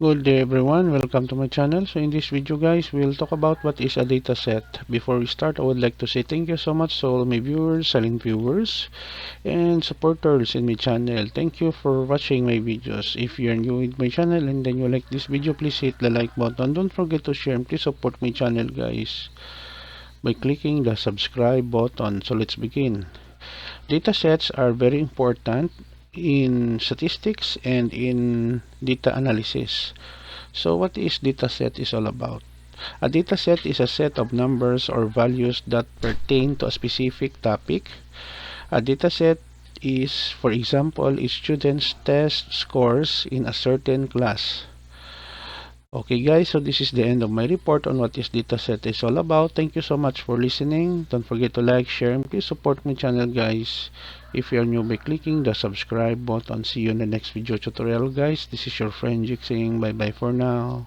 Good day everyone, welcome to my channel. So in this video guys, we'll talk about what is a dataset. Before we start, I would like to say thank you so much to all my viewers, silent viewers, and supporters in my channel. Thank you for watching my videos. If you're new with my channel and then you like this video, please hit the like button. Don't forget to share and please support my channel guys by clicking the subscribe button. So let's begin. Datasets are very important in statistics and in data analysis. So what is dataset is all about? A dataset is a set of numbers or values that pertain to a specific topic. A dataset is, for example, a student's test scores in a certain class. Okay guys, so this is the end of my report on what is dataset is all about. Thank you so much for listening. Don't forget to like, share, and please support my channel guys. If you are new by clicking the subscribe button. See you in the next video tutorial guys. This is your friend Jik saying bye bye for now.